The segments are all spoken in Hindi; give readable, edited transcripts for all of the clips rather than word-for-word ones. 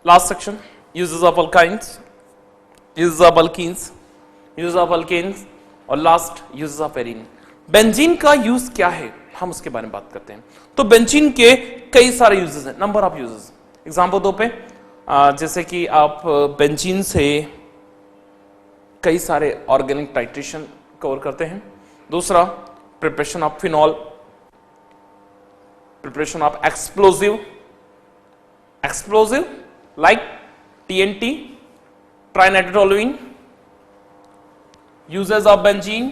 Last section, uses of alkynes, uses of alkenes, uses of alkanes और last uses of arene. Benzene का यूज क्या है, हम उसके बारे में बात करते हैं। तो बेंजीन के कई सारे यूजेस हैं, नंबर ऑफ यूजेस। एग्जांपल दो पे, जैसे कि आप बेंजीन से कई सारे ऑर्गेनिक टाइट्रेशन कवर करते हैं। दूसरा, preparation of phenol, preparation of explosive like TNT, trinitrotoluene, uses of benzene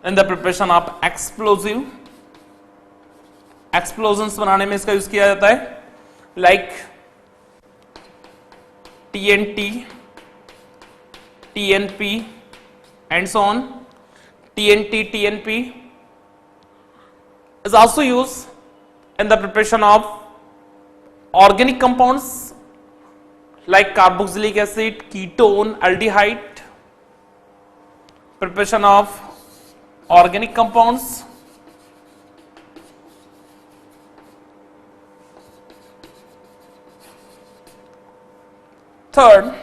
in the preparation of explosive, explosions बनाने में इसका यूज किया जाता है, like TNT, TNP and so on. TNP is also used in the preparation of organic compounds like carboxylic acid, ketone, aldehyde, preparation of organic compounds. Third,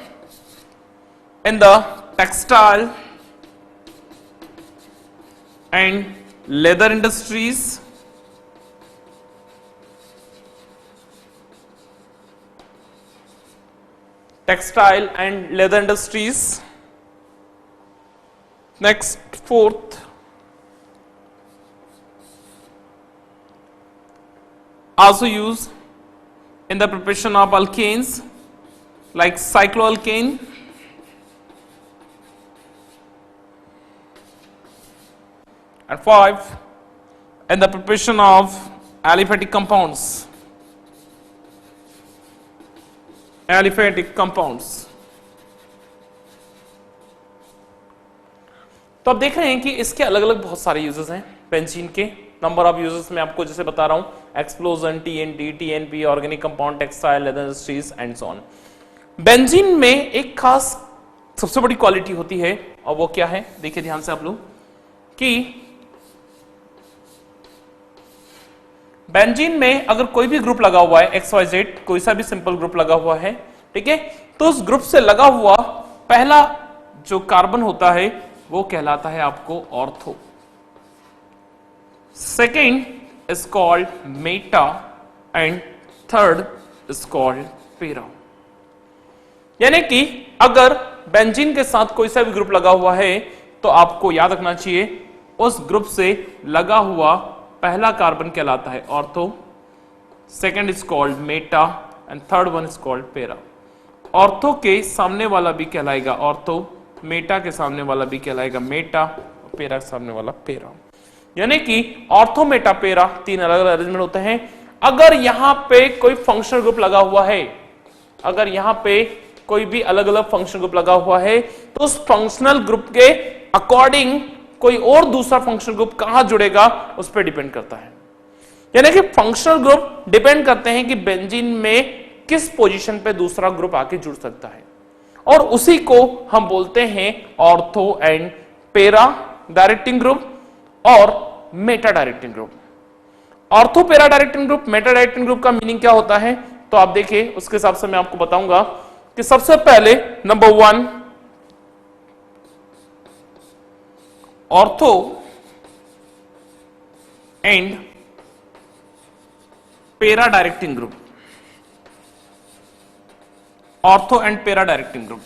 in the textile and leather industries, textile and leather industries. Next, fourth, also used in the preparation of alkanes like cycloalkane, and five, in the preparation of aliphatic compounds. तो आप देख रहे हैं कि इसके अलग अलग बहुत सारे यूजेस हैं बेंजीन के। नंबर ऑफ यूजेस मैं आपको जैसे बता रहा हूं, explosion, TNT, TNP, organic compound, textile, leather industries and so on. Benzene में एक खास सबसे बड़ी क्वालिटी होती है, और वो क्या है, देखिए ध्यान से आप लोग, कि बेंजीन में अगर कोई भी ग्रुप लगा हुआ है, XYZ, कोई सा भी सिंपल ग्रुप लगा हुआ है, ठीक है, तो उस ग्रुप से लगा हुआ पहला जो कार्बन होता है वो कहलाता है आपको ortho. Second is called Meta and third is called पेरा। यानी कि अगर बेंजीन के साथ कोई सा भी ग्रुप लगा हुआ है तो आपको याद रखना चाहिए उस ग्रुप से लगा हुआ पहला कार्बन कहलाता है ortho, second is called Meta and third one is called पेरा। ऑर्थो के सामने वाला भी कहलाएगा ऑर्थो, मेटा के सामने वाला भी कहलाएगा मेटा, पेरा के सामने वाला पेरा। यानी कि ऑर्थो, मेटा, पेरा तीन अलग अलग अरेंजमेंट होते हैं। अगर यहां पे कोई फंक्शनल ग्रुप लगा हुआ है, अगर यहां पे कोई भी अलग अलग फंक्शनल ग्रुप लगा हुआ है तो उस फंक्शनल ग्रुप के अकॉर्डिंग कोई और दूसरा फंक्शनल ग्रुप कहां जुड़ेगा उस पर डिपेंड करता है। यानी कि फंक्शनल ग्रुप डिपेंड करते हैं कि बेंजीन में किस पोजीशन पे दूसरा ग्रुप आके जुड़ सकता है, और उसी को हम बोलते हैं ऑर्थो एंड पेरा डायरेक्टिंग ग्रुप और मेटा डायरेक्टिंग ग्रुप। ऑर्थो, पेरा directing group, Meta directing group का मीनिंग क्या होता है, तो आप देखिए उसके हिसाब से मैं आपको बताऊंगा कि सबसे पहले नंबर वन, ऑर्थो एंड पेरा डायरेक्टिंग ग्रुप, ऑर्थो एंड पेरा डायरेक्टिंग ग्रुप।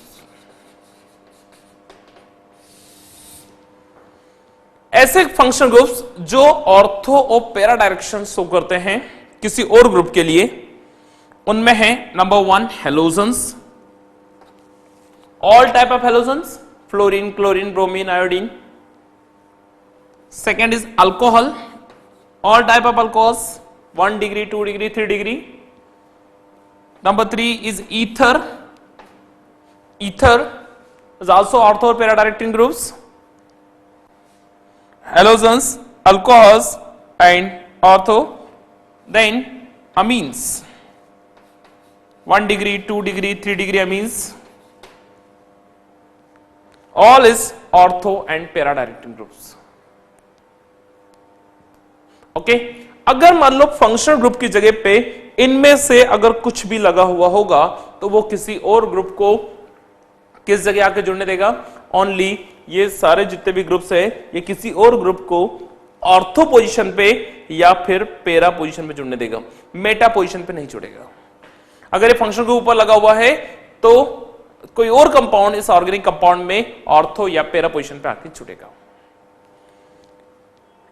ऐसे फंक्शनल ग्रुप्स जो ऑर्थो और पेरा डायरेक्शन शो करते हैं किसी और ग्रुप के लिए, उनमें है number one halogens, all type of halogens, fluorine, chlorine, bromine, iodine. Second is alcohol, all type of alcohols, 1 degree, 2 degree, 3 degree. Number 3 is ether. Ether is also ortho or para directing groups. Halogens, alcohols and ortho. Then amines, 1 degree, 2 degree, 3 degree amines. All is ortho and para directing groups. Okay, अगर मान लो फंक्शनल ग्रुप की जगह पे इनमें से अगर कुछ भी लगा हुआ होगा तो वो किसी और ग्रुप को किस जगह आके जुड़ने देगा? ओनली ये सारे जितने भी ग्रुप्स है ये किसी और ग्रुप को ऑर्थो पोजीशन पे या फिर पैरा पोजीशन पे जुड़ने देगा, मेटा पोजीशन पे नहीं जुड़ेगा। अगर ये फंक्शन ग्रुप ऊपर लगा हुआ है तो कोई और कंपाउंड इस ऑर्गेनिक कंपाउंड में ऑर्थो या पैरा पोजीशन पे आके जुड़ेगा।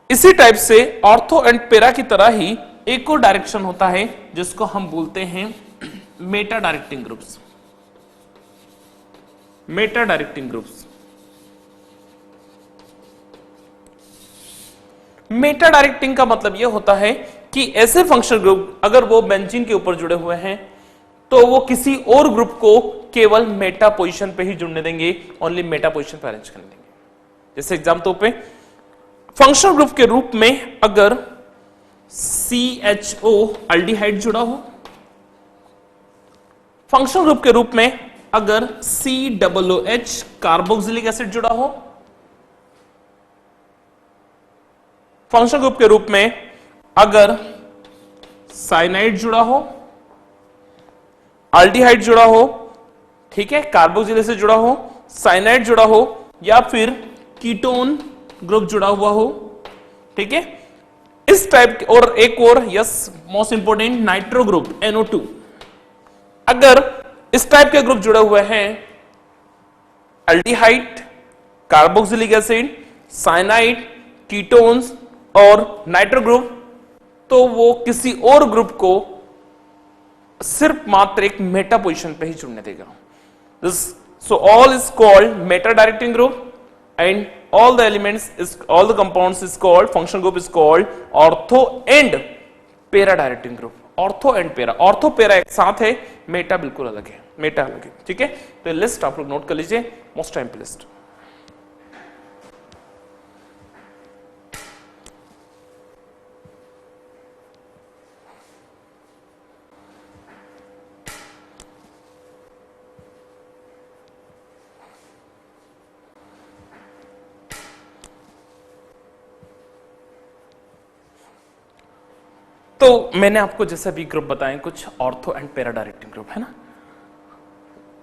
इसी टाइप से ऑर्थो एंड पैरा की तरह ही एक और डायरेक्शन होता है जिसको हम बोलते हैं Meta directing groups. Meta directing groups, Meta directing का मतलब यह होता है कि ऐसे फंक्शनल ग्रुप अगर वो बेंजीन के ऊपर जुड़े हुए हैं तो वो किसी और ग्रुप को केवल मेटा पोजीशन पे ही जुड़ने देंगे, ओनली मेटा पोजीशन पे अरेंज कर देंगे। जैसे एग्जाम्पल पे फंक्शनल ग्रुप के रूप में अगर CHO अल्डिहाइड जुड़ा हो, फंक्शनल ग्रुप के रूप में अगर COOH कार्बोक्सिलिक एसिड जुड़ा हो, फंक्शनल ग्रुप के रूप में अगर साइनाइड जुड़ा हो, अल्डिहाइड जुड़ा हो, ठीक है, कार्बोक्सिलिक एसिड जुड़ा हो, साइनाइड जुड़ा हो या फिर कीटोन ग्रुप जुड़ा हुआ हो, ठीक है, इस टाइप के। और एक और yes most important nitro group NO2, अगर इस टाइप के ग्रुप जुड़े हुए हैं aldehyde, carboxylic acid, cyanide, ketones और नाइट्रो ग्रुप, तो वो किसी और ग्रुप को सिर्फ मात्र एक मेटा पोजीशन पे ही जुड़ने देगा। So all is called Meta directing group and all the elements is all the compounds is called functional group is called ortho and para directing group। ortho and para, ortho para एक साथ है, मेटा बिल्कुल अलग है, मेटा अलग है, ठीक है। तो लिस्ट आप लोग नोट कर लीजिए, मोस्ट टाइम पे लिस्ट। तो मैंने आपको जैसे भी ग्रुप बताए कुछ ortho and para directing group है ना।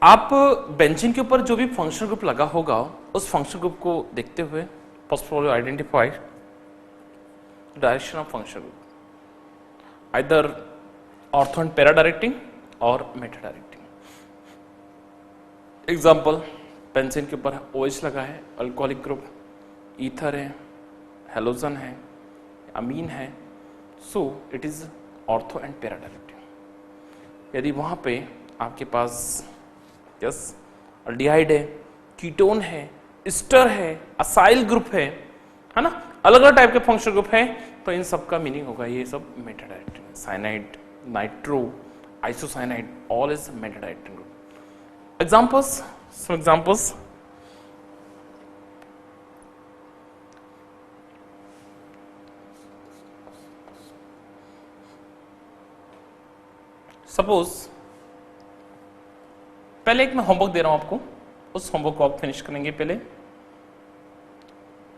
आप बेंजीन के ऊपर जो भी फंक्शनल ग्रुप लगा होगा उस फंक्शनल ग्रुप को देखते हुए first of all identify direction of functional group, either ortho and para directing और मेटा डायरेक्टिंग। एग्जांपल, बेंजीन के ऊपर OH लगा है, अल्कोहलिक ग्रुप, ईथर है, हेलोजन है, अमीन है, so it is ortho and para directing. यदि वहां पे आपके पास यस अल्डिहाइड है, कीटोन है, एस्टर है, असाइल ग्रुप है ना, अलग अलग टाइप के फंक्शनल ग्रुप है, तो इन सब का मीनिंग होगा ये सब meta directing. Cyanide, nitro, isocyanide, all is meta directing group. Examples, some examples, suppose पहले एक मैं होमवर्क दे रहा हूं आपको, उस होमवर्क को आप फिनिश करेंगे पहले,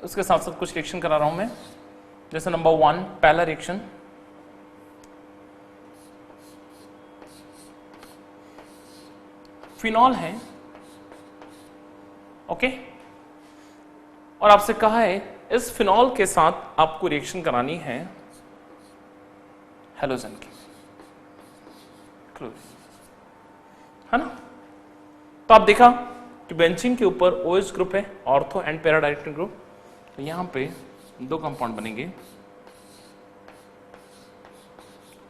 उसके साथ साथ कुछ रिएक्शन करा रहा हूं मैं। जैसे नंबर 1 पहला रिएक्शन, फिनॉल है, ओके, और आपसे कहा है इस फिनॉल के साथ आपको रिएक्शन करानी है हेलोजन की, है ना। तो आप देखा कि बेंजीन के ऊपर OH ग्रुप है, ortho and para directing group, तो यहां पे दो कंपाउंड बनेंगे,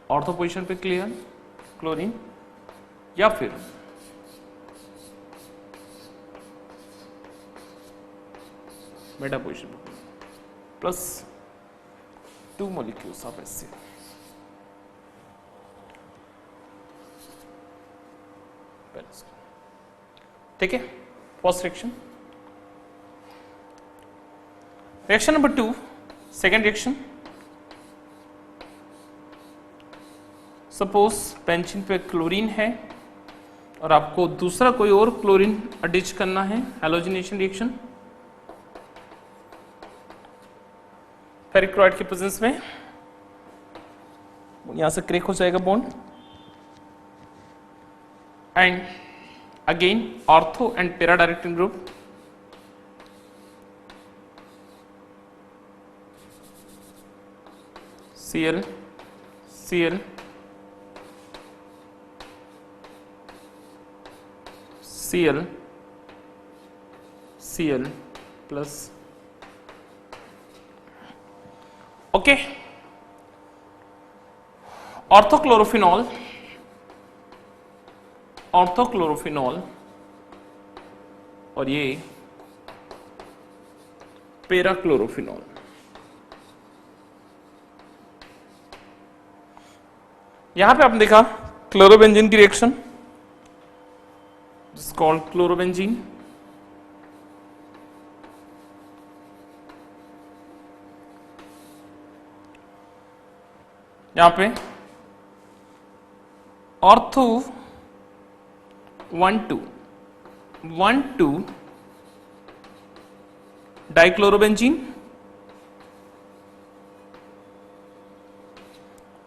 ऑर्थो पोजीशन पे क्लोरीन या फिर मेटा पोजीशन पे प्लस 2 मॉलिक्यूल्स ऑफ HCl। ठीक है, first reaction. Reaction number 2, second reaction. Suppose benzene पे क्लोरीन है और आपको दूसरा कोई और क्लोरीन अटैच करना है हैलोजिनेशन रिएक्शन फेरिक क्लोराइड की प्रेजेंस में, यहां से क्रेक हो जाएगा bond and again ortho and para directing group, Cl Cl Cl Cl plus okay orthochlorophenol और ये पैराक्लोरोफिनॉल। यहां पे आपने देखा क्लोरोबेंजीन की रिएक्शन कॉल्ड क्लोरोबेंजीन, यहां पे ortho 1,2 dichlorobenzene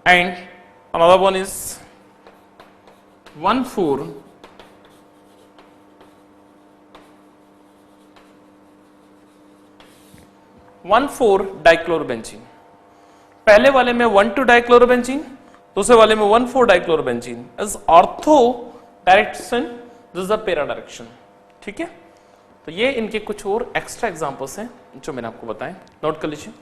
and another one is 1,4 dichlorobenzene. पहले वाले में 1,2 डाइक्लोरोबेंजीन, दूसरे वाले में 1,4 dichlorobenzene is ortho direction, this is the para direction. ठीक है, तो ये इनके कुछ और एक्स्ट्रा एग्जांपल्स हैं जो मैंने आपको बताए, नोट कर लीजिए।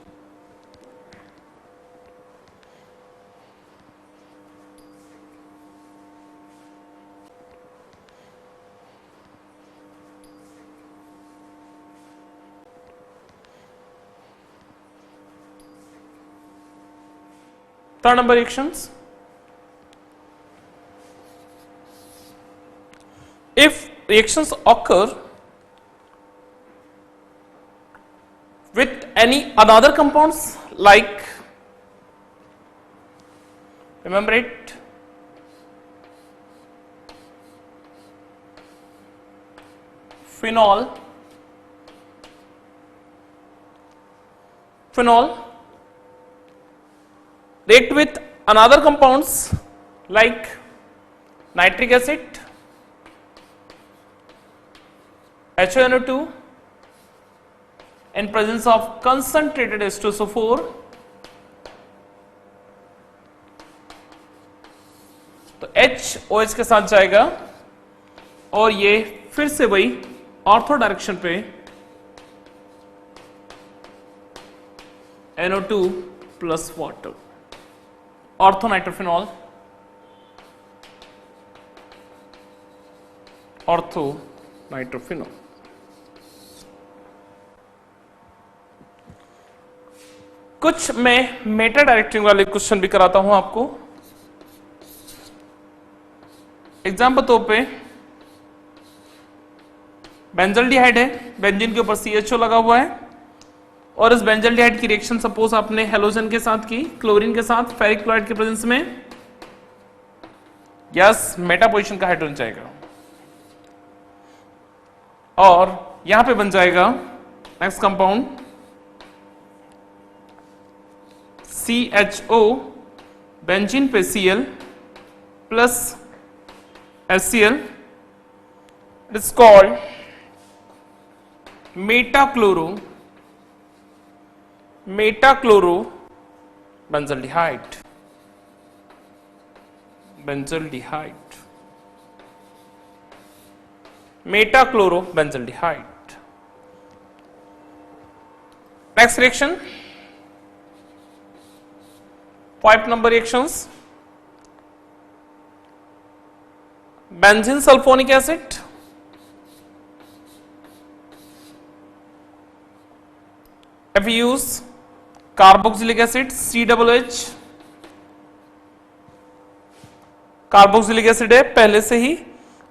Third number reactions. If reactions occur with any other compounds like, remember it, phenol react with another compounds like nitric acid, HONO2 in presence of concentrated H2SO4, तो HOH के साथ जाएगा और ये फिर से वही ऑर्थो डायरेक्शन पे NO2 plus water, ortho nitrophenol, ortho nitrophenol. कुछ मैं मेटा डायरेक्टिंग वाले क्वेश्चन भी कराता हूं आपको। एग्जाम्पल तौर पे बेंजल्डिहाइड है, बेंजीन के ऊपर CHO लगा हुआ है और इस बेंजल्डिहाइड की रिएक्शन सपोज आपने हेलोजन के साथ की, क्लोरीन के साथ फेरिक क्लोराइड के प्रेजेंस में, यस मेटा पोजीशन का हाइड्रोजन जाएगा और यहां पे बन जाएगा नेक्स्ट कंपाउंड CHO, बेंजीन पे Cl plus HCl, it is called metachloro benzaldehyde, metachloro benzaldehyde. Next reaction 5 number reactions, benzene sulphonic acid, if we use carboxylic acid COOH, carboxylic acid है पहले से ही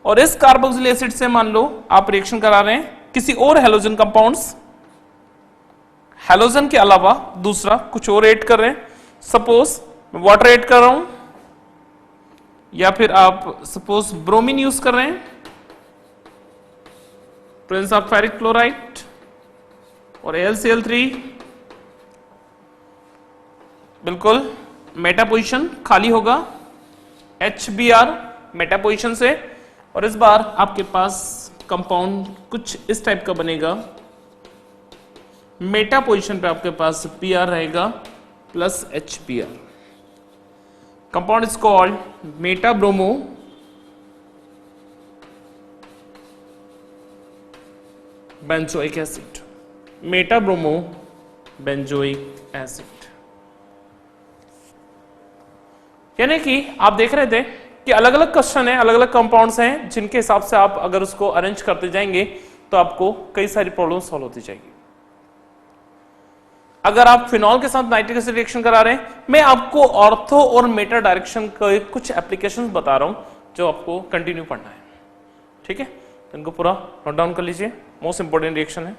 और इस कार्बोक्सिलिक एसिड से मान लो आप रिएक्शन करा रहे हैं किसी और हेलोजन कंपाउंड्स, हेलोजन के अलावा दूसरा कुछ और ऐड कर रहे हैं, सपोज वाटर ऐड कर रहा हूं या फिर आप सपोज ब्रोमीन यूज कर रहे हैं, प्रेजेंस ऑफ फेरिक क्लोराइड और AlCl3, बिल्कुल मेटा पोजीशन खाली होगा HBr मेटा पोजीशन से, और इस बार आपके पास कंपाउंड कुछ इस टाइप का बनेगा। मेटा पोजीशन पे आपके पास Pr रहेगा plus HBr। Compound is called Meta bromo benzoic acid, Meta bromo benzoic acid. यानी कि आप देख रहे थे कि अलग अलग क्वेश्चन है, अलग अलग कंपाउंड्स हैं, जिनके हिसाब से आप अगर उसको अरेंज करते जाएंगे तो आपको कई सारी प्रॉब्लम सॉल्व होती जाएगी। अगर आप फिनॉल के साथ नाइट्रिक एसिड रिएक्शन करा रहे हैं, मैं आपको ऑर्थो और मेटा डायरेक्शन के कुछ एप्लीकेशंस बता रहा हूं जो आपको कंटिन्यू पढ़ना है, ठीक है? इनको पूरा नोट डाउन कर लीजिए, मोस्ट इंपोर्टेंट रिएक्शन है।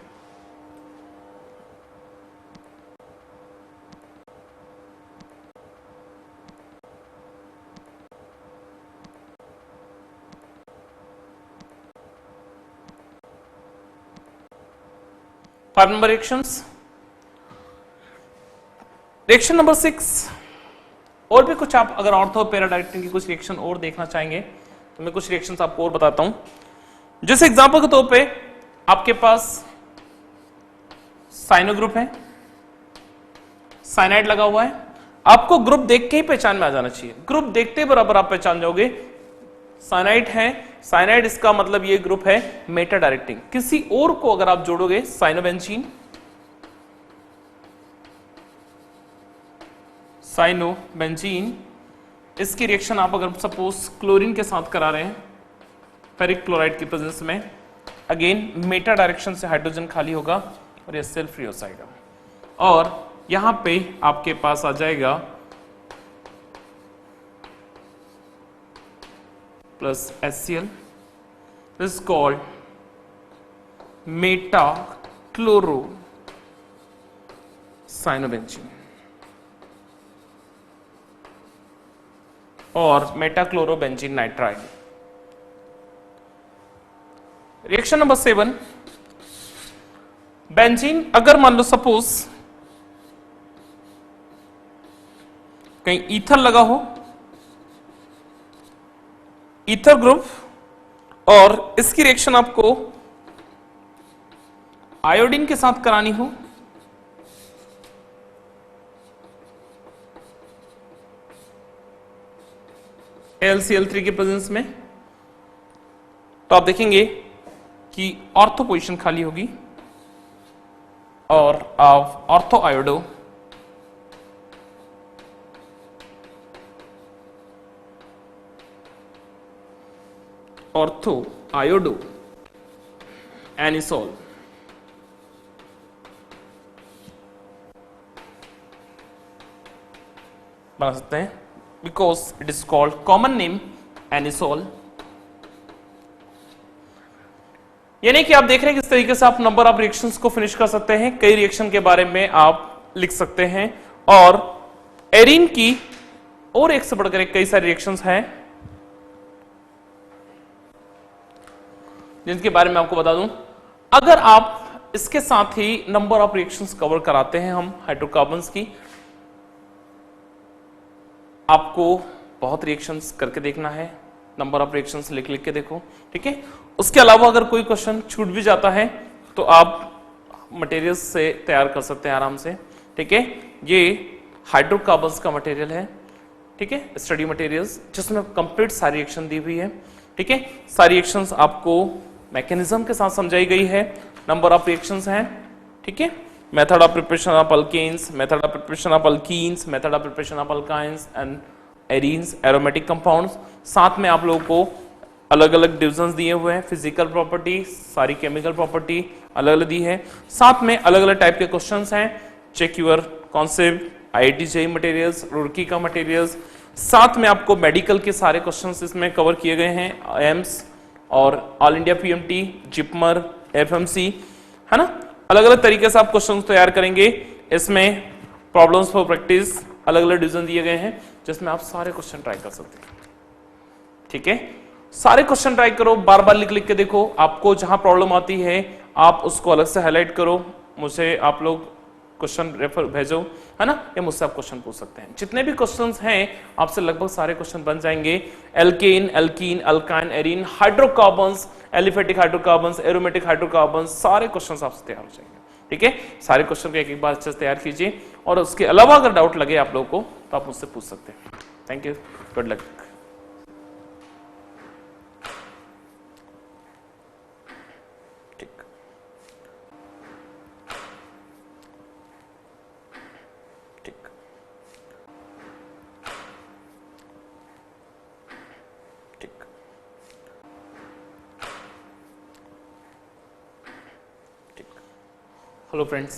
Five number reactions, reaction number 6। और भी कुछ आप अगर ऑर्थो पैरा डायरेक्टिंग की कुछ रिएक्शन और देखना चाहेंगे तो मैं कुछ रिएक्शंस आपको और बताता हूं। जैसे एग्जांपल के तौर पे आपके पास साइनो ग्रुप है, साइनाइड लगा हुआ है, आपको ग्रुप देख के ही पहचान में आ जाना चाहिए। ग्रुप देखते ही बराबर आप पहचान जाओगे साइनाइड है, साइनाइड इसका मतलब ये ग्रुप है मेटा डायरेक्टिंग। किसी और को अगर आप जोड़ोगे साइनोबेंजीन, साइनोबेंजीन, इसकी रिएक्शन आप अगर सपोज क्लोरीन के साथ करा रहे हैं फेरिक क्लोराइड की प्रेजेंस में, अगेन मेटा डायरेक्शन से हाइड्रोजन खाली होगा और ये सेल्फ फ्री हो जाएगा, और यहां पे आपके पास आ जाएगा plus HCl, this is called meta chloro cyanobenzene और meta chlorobenzene nitride. Reaction number 7, benzene अगर मान लो सपोज कहीं ईथर लगा हो, ईथर ग्रुप, और इसकी रिएक्शन आपको आयोडीन के साथ करानी हो, AlCl3 के प्रेजेंस में, तो आप देखेंगे कि ऑर्थो पोजीशन खाली होगी और आप ऑर्थो आयोडो एनिसोल बना सकते हैं, because it is called common name anisole. यानी कि आप देख रहे हैं किस तरीके से आप नंबर ऑफ रिएक्शंस को फिनिश कर सकते हैं। कई रिएक्शन के बारे में आप लिख सकते हैं, और एरीन की और एक से बढ़कर एक कई सारी रिएक्शंस हैं जिनके बारे में आपको बता दूं। अगर आप इसके साथ ही नंबर ऑफ रिएक्शंस कवर कराते हैं हम हाइड्रोकार्बन्स की, आपको बहुत रिएक्शंस करके देखना है, नंबर ऑफ रिएक्शंस लिख लिख के देखो, ठीक है? उसके अलावा अगर कोई क्वेश्चन छूट भी जाता है तो आप मटेरियल्स से तैयार कर सकते हैं आराम से, ठीक है? ये हाइड्रोकार्बन्स का मटेरियल है, ठीक है, स्टडी मटेरियल्स, जिसमें कंप्लीट सारी रिएक्शन दी हुई है, ठीक है? सारी रिएक्शंस आपको मैकेनिज्म के साथ समझाई गई है, नंबर ऑफ रिएक्शंस हैं, ठीक है? Method of preparation of alkanes, method of preparation of alkenes, method of preparation of alkynes and arenes, aromatic compounds. साथ में आप लोगों को अलग अलग डिविजन्स दिए हुए हैं, फिजिकल प्रॉपर्टी, सारी केमिकल प्रॉपर्टी अलग अलग दी है। साथ में अलग अलग टाइप के क्वेश्चंस हैं, check your concept, IIT JEE materials, Roorkee का मटेरियल्स। साथ में आपको मेडिकल के सारे क्वेश्चंस इसमें कवर किए गए हैं, एम्स और all India PMT, JIPMER, FMC, है ना? अलग अलग तरीके से आप क्वेश्चन तैयार करेंगे। इसमें प्रॉब्लम्स फॉर प्रैक्टिस अलग अलग डिवीजन दिए गए हैं जिसमें आप सारे क्वेश्चन ट्राई कर सकते हैं। ठीक है, सारे क्वेश्चन ट्राई करो, बार बार लिख लिख के देखो, आपको जहां प्रॉब्लम आती है आप उसको अलग से हाईलाइट करो, मुझे आप लोग क्वेश्चन रेफर भेजो, है ना, या मुझसे आप क्वेश्चन पूछ सकते हैं। जितने भी क्वेश्चंस हैं आपसे लगभग सारे क्वेश्चन बन जाएंगे। Alkane, alkene, alkyne, arene, hydrocarbons, aliphatic hydrocarbons, aromatic hydrocarbons, सारे क्वेश्चंस आपसे तैयार हो जाएंगे। ठीक है, सारे क्वेश्चन को एक एक बार अच्छे से तैयार कीजिए, और उसके अलावा अगर डाउट लगे आप लोगों को तो आप मुझसे पूछ सकते हैं। Thank you, good luck. Hello friends,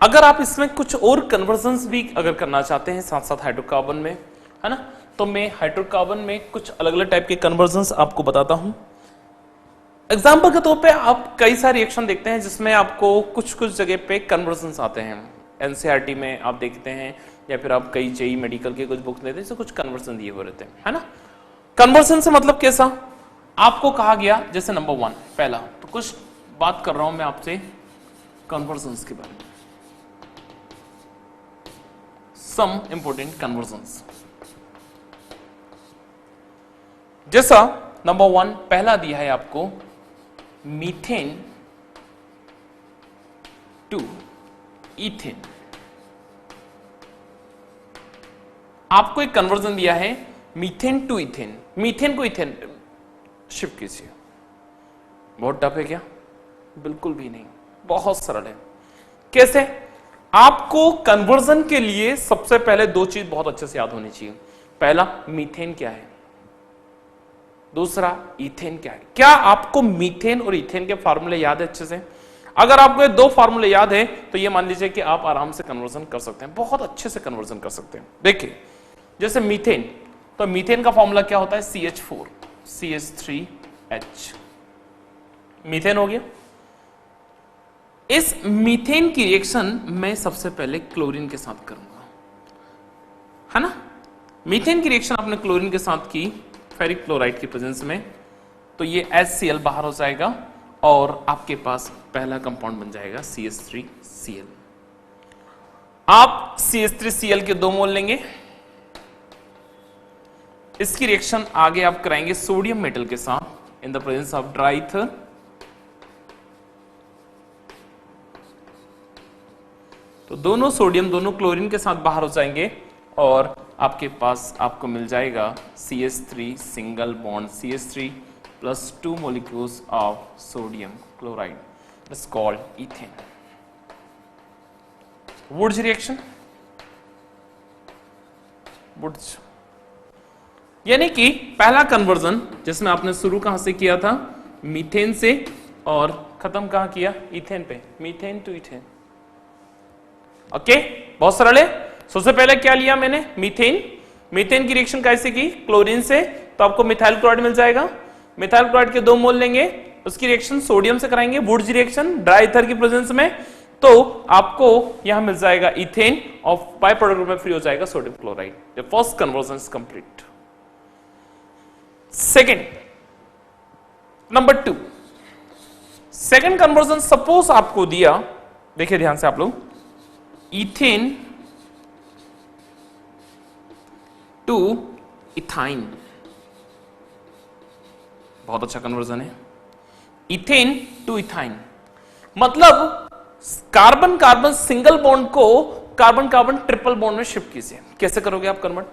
अगर आप इसमें कुछ और कन्वर्जन्स भी अगर करना चाहते हैं साथ साथ हाइड्रोकार्बन में, है ना, तो मैं हाइड्रोकार्बन में कुछ अलग अलग टाइप के कन्वर्जन्स आपको बताता हूं। एग्जाम्पल के तौर पे आप कई सारे रिएक्शन देखते हैं जिसमें आपको कुछ कुछ जगह पे कन्वर्जन्स आते हैं। एनसीईआरटी में आप देखते हैं, या फिर आप कई जेई मेडिकल के कुछ बुक्स लेते हैं तो कुछ कन्वर्जन दिए हुए रहते हैं, है ना। कन्वर्जन से मतलब कैसा, आपको कहा गया जैसे नंबर 1 पहला, तो कुछ बात कर रहा हूं मैं आपसे कन्वर्जन्स के बारे में, सम इंपोर्टेंट कन्वर्जन्स। जैसा नंबर 1 पहला दिया है आपको, मीथेन टू इथेन। आपको एक कन्वर्जन दिया है मीथेन टू इथेन, मीथेन को इथेन शिफ्ट कीजिए। बहुत टफ है क्या? बिल्कुल भी नहीं, बहुत सरल है। कैसे? आपको कन्वर्जन के लिए सबसे पहले दो चीज बहुत अच्छे से याद होनी चाहिए। पहला, मीथेन क्या है, दूसरा इथेन क्या है। क्या आपको मीथेन और इथेन के फार्मूले याद है अच्छे से? अगर आपको ये दो फार्मूले याद है तो ये मान लीजिए कि आप आराम से कन्वर्जन कर सकते हैं, बहुत अच्छे से कन्वर्जन कर सकते हैं। देखिए, जैसे मीथेन, तो मीथेन का फॉर्मूला क्या होता है? CH4 CH3H, मीथेन हो गया। इस मीथेन की रिएक्शन मैं सबसे पहले क्लोरीन के साथ करूंगा, है ना। मीथेन की रिएक्शन आपने क्लोरीन के साथ की फेरिक क्लोराइड की प्रेजेंस में, तो ये HCl बाहर हो जाएगा और आपके पास पहला कंपाउंड बन जाएगा CH3Cl। आप CH3Cl के 2 मोल लेंगे, इसकी रिएक्शन आगे आप कराएंगे सोडियम मेटल के साथ in the presence of dry ether, तो दोनों सोडियम दोनों क्लोरीन के साथ बाहर हो जाएंगे और आपके पास आपको मिल जाएगा CH3 single bond CH3 plus 2 molecules of sodium chloride, it's called ethane. Wurtz reaction, Wurtz यानी कि पहला कन्वर्जन जिसमें आपने शुरू कहां से किया था? मीथेन से, और खत्म कहां किया? इथेन पे, मीथेन टू इथेन। ओके, बहुत सरल है। सबसे पहले क्या लिया मैंने? मीथेन। मीथेन की रिएक्शन कैसे की? क्लोरीन से, तो आपको मिथाइल क्लोराइड मिल जाएगा। मिथाइल क्लोराइड के 2 मोल लेंगे, उसकी रिएक्शन सोडियम से कराएंगे, वुड्स रिएक्शन ड्राई ईथर की प्रेजेंस में, तो आपको यहां मिल जाएगा इथेन और बाय प्रोडक्ट में फ्री हो जाएगा sodium chloride. The first conversion is complete. Second, number 2, second conversion suppose आपको दिया, देखिए ध्यान से आप लोग, इथेन टू इथाइन, बहुत अच्छा कन्वर्जन है। इथेन टू इथाइन मतलब कार्बन कार्बन सिंगल बॉन्ड को कार्बन कार्बन ट्रिपल बॉन्ड में शिफ्ट कीजिए। कैसे करोगे आप कन्वर्ट?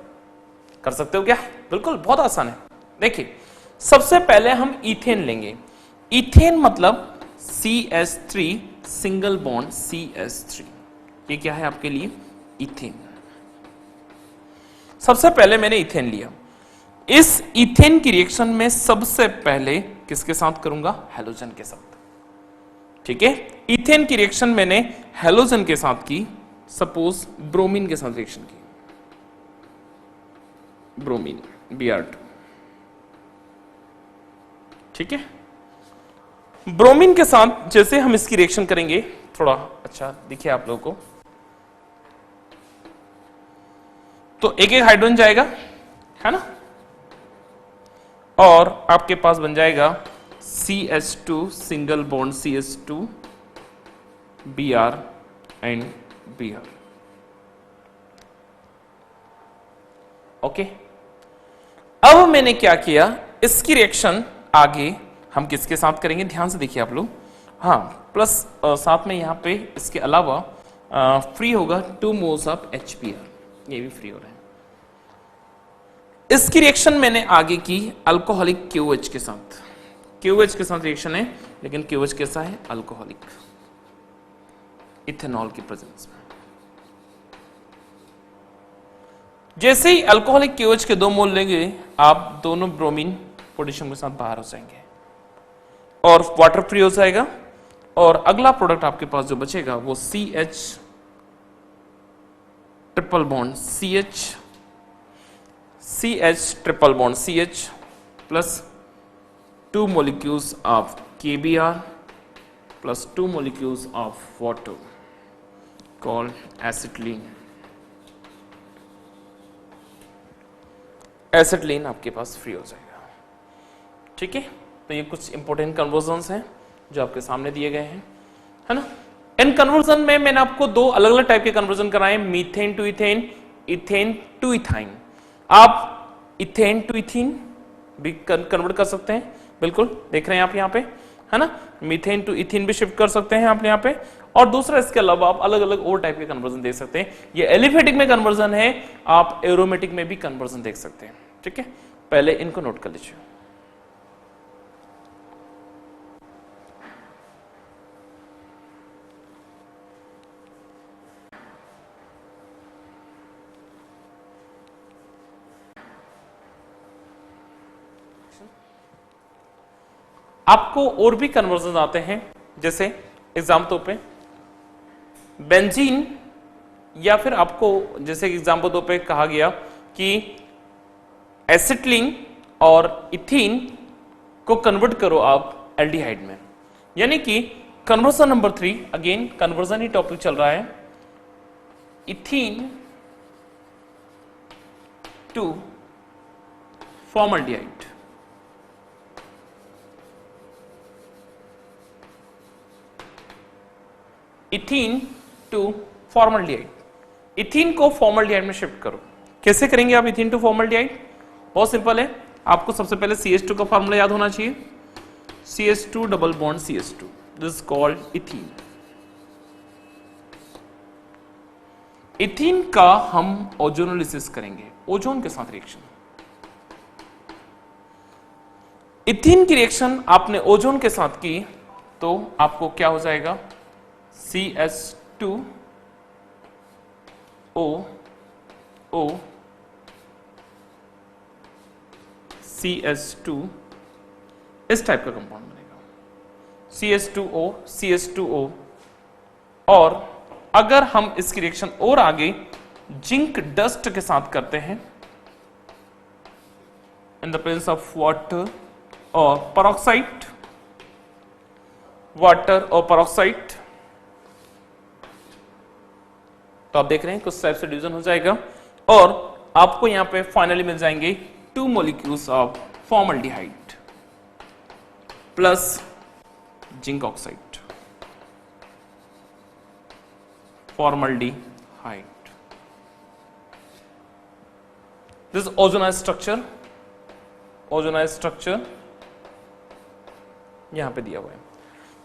कर सकते हो क्या? बिल्कुल, बहुत आसान है। देखिए, सबसे पहले हम इथेन लेंगे। इथेन मतलब CH3 सिंगल बॉन्ड CH3, ये क्या है आपके लिए? इथेन। सबसे पहले मैंने इथेन लिया, इस इथेन की रिएक्शन में सबसे पहले किसके साथ करूंगा? हेलोजन के साथ। ठीक है, इथेन की रिएक्शन मैंने हेलोजन के साथ की, सपोज ब्रोमीन के साथ रिएक्शन की, ब्रोमीन Br2। ठीक है, ब्रोमीन के साथ जैसे हम इसकी रिएक्शन करेंगे, थोड़ा अच्छा दिखे आप लोगों को, तो एक एक हाइड्रोजन जाएगा, है ना। और आपके पास बन जाएगा CH2 single bond CH2 Br and Br। Okay, अब मैंने क्या किया, इसकी रिएक्शन आगे हम किसके साथ करेंगे, ध्यान से देखिए आप लोग। हाँ, प्लस साथ में यहां पे इसके अलावा फ्री होगा 2 मोल्स ऑफ HBr, ये भी फ्री हो रहा है। इसकी रिएक्शन मैंने आगे की अल्कोहलिक QH के साथ, QH के साथ रिएक्शन है, लेकिन QH कैसा है, अल्कोहलिक, इथेनॉल की प्रेजेंस में। जैसे ही अल्कोहलिक QH के 2 मोल लेंगे आप, दोनों ब्रोमीन पोटेशियम के साथ बाहर हो जाएंगे और वाटर फ्री हो जाएगा, और अगला प्रोडक्ट आपके पास जो बचेगा वो CH triple bond CH triple bond CH plus 2 molecules of KBr plus 2 molecules of water called acetylene। Acetylene आपके पास फ्री हो जाएगा। ठीक है, तो ये कुछ इंपॉर्टेंट कन्वर्जन्स हैं जो आपके सामने दिए गए हैं, है ना। इन कन्वर्जन में मैंने आपको 2 अलग अलग टाइप के कन्वर्जन कराए, methane to ethane, ethane to ethyne. आप इथेन टू इथीन भी कन्वर्ट कर सकते हैं, बिल्कुल देख रहे हैं आप यहाँ पे, है ना। मीथेन टू इथीन भी शिफ्ट कर सकते हैं आप यहाँ पे, और दूसरा इसके अलावा आप अलग अलग और टाइप के कन्वर्जन देख सकते हैं। ये एलिफेटिक में कन्वर्जन है, आप एरोमेटिक में भी कन्वर्जन देख सकते हैं। ठीक है, पहले इनको नोट कर लीजिए। आपको और भी कन्वर्जन आते हैं, जैसे एग्जाम्पल पे बेंजीन, या फिर आपको जैसे एग्जाम्पल 2 पे कहा गया कि एसिटिलीन और इथीन को कन्वर्ट करो आप एल्डिहाइड में, यानी कि कन्वर्जन नंबर 3, अगेन कन्वर्जन ही टॉपिक चल रहा है, ethene to formaldehyde. Ethene to formaldehyde, ethene को फॉर्मल्डिहाइड में शिफ्ट करो। कैसे करेंगे आप इथीन टू फॉर्मल्डिहाइड? बहुत सिंपल है, आपको सबसे पहले CH2 का फॉर्मूला याद होना चाहिए, CH2 double bond CH2, this is called ethene. Ethene का हम ओजोनोलिसिस करेंगे, ओजोन के साथ रिएक्शन। इथीन की रिएक्शन आपने ओजोन के साथ की तो आपको क्या हो जाएगा, CH2O CH2, इस टाइप का कंपाउंड बनेगा, CH2O। और अगर हम इसकी रिएक्शन और आगे जिंक डस्ट के साथ करते हैं in the presence of water और पेरोक्साइड, वाटर और पेरोक्साइड, तो आप देख रहे हैं कुछ टाइप से डिवीजन हो जाएगा, और आपको यहां पे फाइनली मिल जाएंगे 2 molecules of formaldehyde plus zinc oxide, formaldehyde. This ozonise structure, ozonise structure यहां पे दिया हुआ है।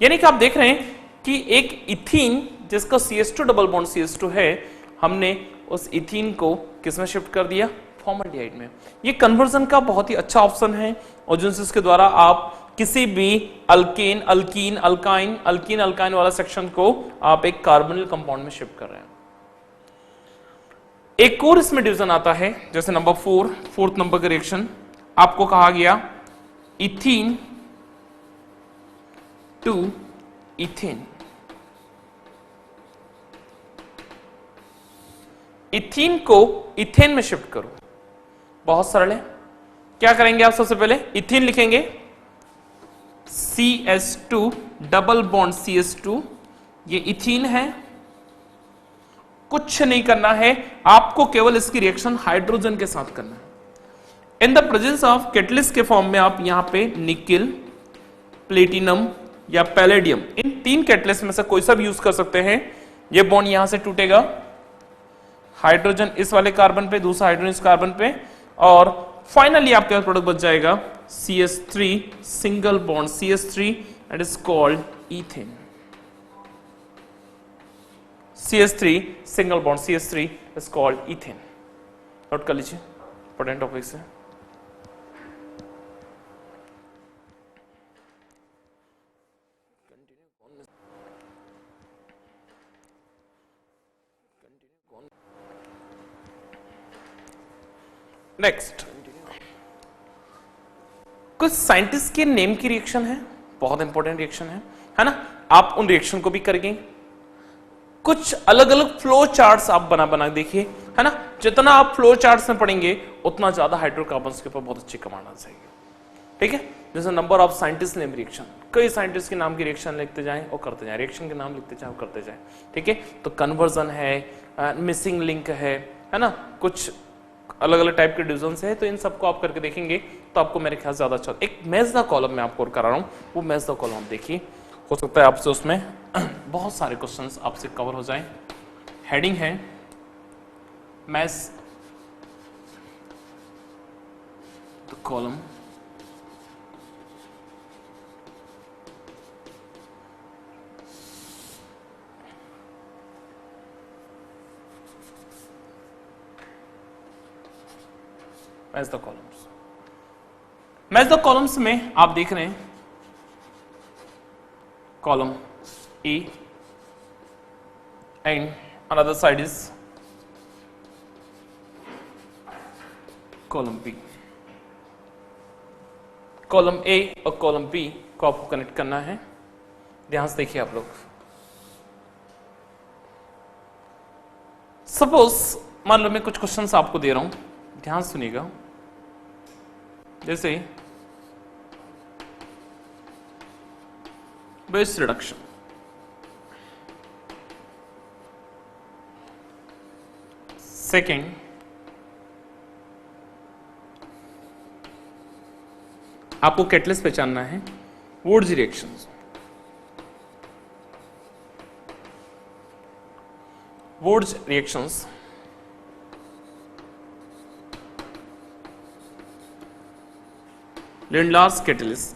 यानी कि आप देख रहे हैं कि एक इथीन जिसका CH2 डबल बॉन्ड CH2 है, हमने उस इथीन को किसमें शिफ्ट कर दिया, फॉर्मल्डिहाइड में। ये कन्वर्जन का बहुत ही अच्छा ऑप्शन है। ओजोनोलिसिस के द्वारा आप किसी भी alkane, alkyne, alkyne, alkyne alkyne वाला सेक्शन को आप एक कार्बोनिल कंपाउंड में शिफ्ट कर रहे हैं। एक और इसमें डिवीजन आता है, जैसे नंबर 4, 4th नंबर का रिएक्शन आपको कहा गया इथीन टू इथेन। इथीन को इथेन में शिफ्ट करो, बहुत सरल है। क्या करेंगे आप, सबसे पहले इथीन लिखेंगे, CH2 डबल बॉन्ड CH2, ये इथीन है। कुछ नहीं करना है, आपको केवल इसकी रिएक्शन हाइड्रोजन के साथ करना है। In the presence of catalyst के फॉर्म में आप यहां पे निकिल, प्लेटिनम या पैलेडियम, इन 3 कैटलिस्ट में से कोई सा भी यूज कर सकते हैं। ये बॉन्ड यहां से टूटेगा, हाइड्रोजन इस वाले कार्बन पे, दूसरा हाइड्रोजन इस कार्बन पे, और फाइनली आपके पास प्रोडक्ट बच जाएगा CH3 single bond CH3 and is called ethane. CH3 single bond CH3 is called ethane. Note कर लीजिए, इंपॉर्टेंट टॉपिक से। नेक्स्ट, कुछ साइंटिस्ट के नेम की रिएक्शन है, बहुत इंपॉर्टेंट रिएक्शन है ना। आप उन रिएक्शन को भी करेंगे। कुछ अलग अलग फ्लो चार्ट्स आप बना बना देखिए, है ना। जितना आप फ्लो चार्ट्स में पढ़ेंगे उतना ज्यादा हाइड्रोकार्बन्स के ऊपर बहुत अच्छी कमांड आ जाएगी, ठीक है। जैसे number of scientist name reaction, कई साइंटिस्ट के नाम की रिएक्शन लिखते जाएं और करते जाएं, रिएक्शन के नाम लिखते जाएं और करते जाएं, ठीक है। तो कन्वर्जन है, मिसिंग लिंक है ना, कुछ अलग अलग टाइप के डिविजन्स है। तो इन सबको आप करके देखेंगे तो आपको मेरे ख्याल ज्यादा अच्छा। एक मैच द कॉलम में आपको करा रहा हूं, वो मैच द कॉलम आप देखिए, हो सकता है आपसे उसमें बहुत सारे क्वेश्चंस आपसे कवर हो जाएं। हेडिंग है match the column, match the columns. Match the columns में आप देख रहे हैं column A and another side is column B. Column A और कॉलम बी को आपको कनेक्ट करना है। ध्यान से देखिए आप लोग। सपोज मान लो मैं कुछ क्वेश्चंस आपको दे रहा हूं, ध्यान सुनिएगा। जैसे बेस रिडक्शन, सेकेंड आपको कैटलिस्ट पहचानना है, Wurtz reactions, Wurtz reactions, Lindlar's catalyst,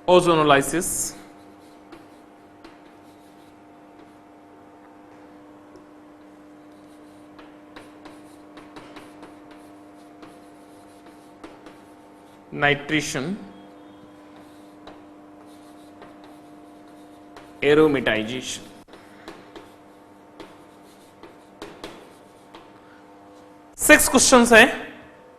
ozonolysis, nitration, aromatisation. Six questions हैं।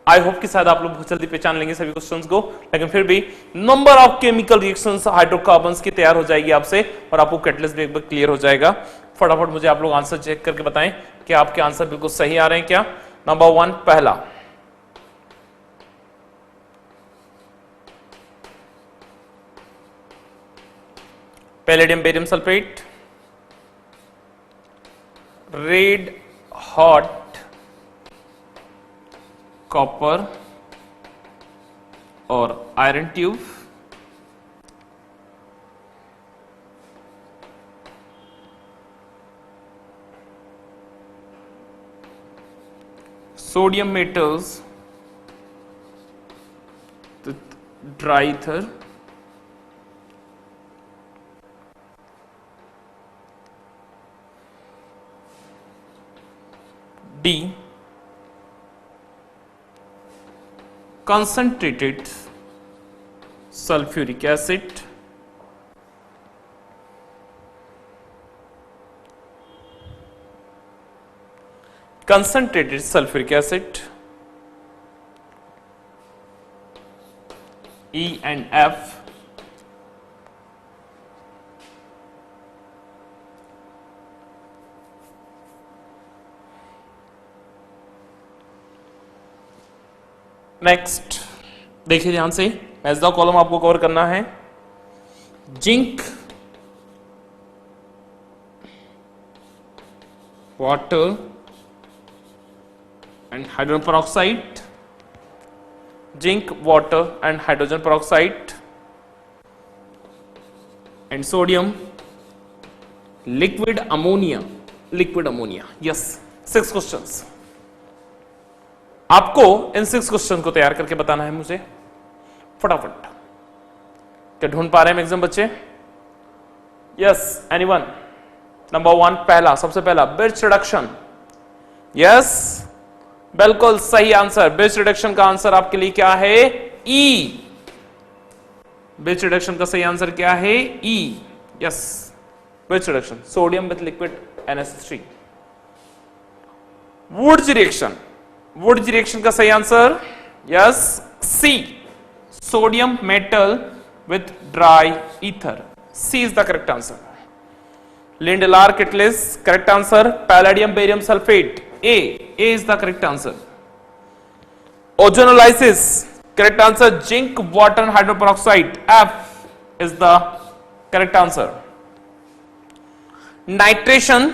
आई होप कि शायद आप लोग बहुत जल्दी पहचान लेंगे सभी क्वेश्चंस को, लेकिन फिर भी number of chemical reactions hydrocarbons की तैयार हो जाएगी आपसे और आपको कैटलिस्ट भी एक बार क्लियर हो जाएगा। फटाफट मुझे आप लोग आंसर चेक करके बताएं कि आपके आंसर बिल्कुल सही आ रहे हैं क्या। नंबर 1 पहला, palladium barium sulphate, red hot copper और iron tube, sodium metals, dry ether, D concentrated sulfuric acid, concentrated sulfuric acid, E and F, next देखिए ध्यान से, मैच द कॉलम आपको कवर करना है। Zinc water and hydrogen peroxide, zinc, water and hydrogen peroxide, and sodium, liquid ammonia. Yes, 6 questions. आपको इन 6 क्वेश्चन को तैयार करके बताना है मुझे फटाफट। क्या ढूंढ पा रहे हैं एग्जाम बच्चे? Yes, anyone? नंबर 1, पहला, सबसे पहला बिट्स रिडक्शन। यस, बिल्कुल सही आंसर। बिट्स रिडक्शन का आंसर आपके लिए क्या है? ई। बिट्स रिडक्शन का सही आंसर क्या है? E. Yes, Birch reduction, sodium with liquid NH3। Wurtz reaction, Wurtz reaction का सही answer yes, C, sodium metal with dry ether. C is the correct answer. Lindlar catalyst, correct answer palladium barium sulphate, A is the correct answer. Ozonolysis, correct answer zinc, water, hydrogen peroxide, F is the correct answer. Nitration,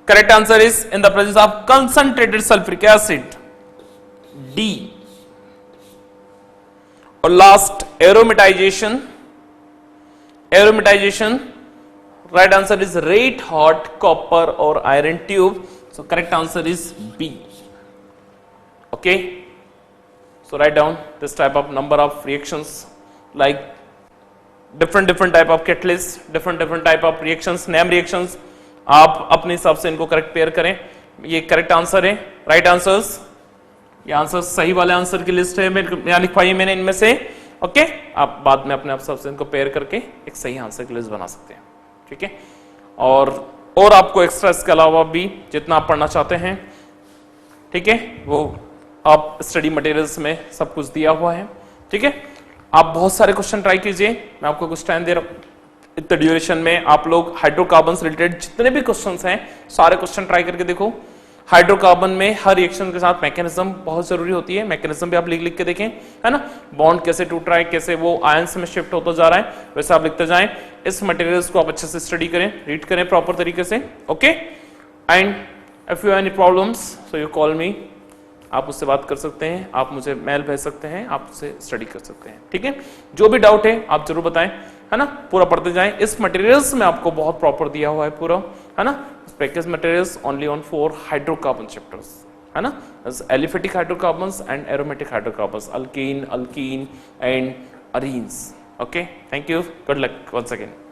correct answer is in the presence of concentrated sulfuric acid, D। और last aromatization, aromatization right answer is red hot copper or iron tube, so correct answer is B। okay, so write down this type of number of reactions, like different type of catalysts, different type of reactions, name reactions। आप अपने हिसाब से इनको करेक्ट पेयर करें। ये करेक्ट आंसर है, राइट आंसर्स, ये आंसर सही वाले आंसर की लिस्ट है, यहां लिखवाई है मैंने इनमें से। ओके, आप बाद में अपने हिसाब से इनको पेयर करके एक सही आंसर की लिस्ट बना सकते हैं। ठीक है, और आपको एक्स्ट्रा इसके अलावा भी जितना आप पढ़ना चाहते हैं, ठीक है, वो आप स्टडी मटेरियल्स में सब कुछ दिया हुआ है। ठीक है, आप बहुत सारे क्वेश्चन ट्राई कीजिए, मैं आपको कुछ टाइम दे रहा हूं। इतने ड्यूरेशन में आप लोग हाइड्रोकार्बन से रिलेटेड जितने भी क्वेश्चंस हैं सारे क्वेश्चन ट्राई करके देखो। हाइड्रोकार्बन में हर रिएक्शन के साथ मैकेनिज्म बहुत जरूरी होती है, मैकेनिज्म भी आप लिख के देखें, है ना। बॉन्ड कैसे टूट रहा है, कैसे वो आयंस में शिफ्ट होता जा रहा है, वैसे आप लिखते जाएं। इस मटेरियल्स को आप अच्छे से स्टडी करें, रीड करें प्रॉपर तरीके से। Okay, and if you have any problems so you call मी, आप उससे बात कर सकते हैं, आप मुझे मेल भेज सकते हैं, आप उससे स्टडी कर सकते हैं। ठीक है, जो भी डाउट है आप जरूर बताएं, है ना, पूरा पढ़ते जाएं। इस मटेरियल्स में आपको बहुत प्रॉपर दिया हुआ है पूरा, है ना। Package materials only on 4 hydrocarbon chapters, है ना, aliphatic hydrocarbons and aromatic hydrocarbons, alkene, alkene and arenes. Okay, thank you, good luck once again.